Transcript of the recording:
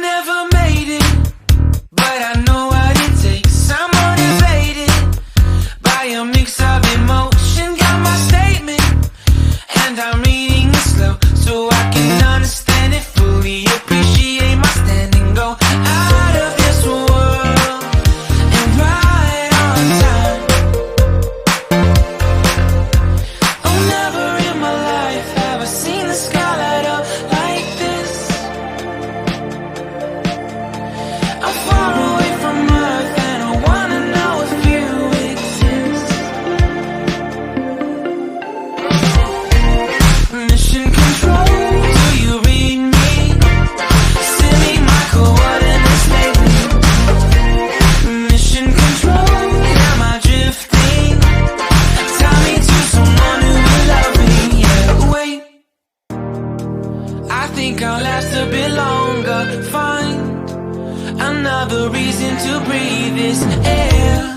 never made it, but I know what it takes. I'm motivated by a mix of emotion. Got my statement, and I'm reading it slow so I can understand it fully. Appreciate my standing, go out of this world and right on time. Oh, never in my life have I seen the sky light up like this. I'm far away from Earth and I wanna know if you exist. Mission control, do you read me? Send me my coordinates lately. Mission control, am I drifting? Tie me to someone who will love me. Yeah, wait, I think I'll last a bit longer. Find another reason to breathe this air.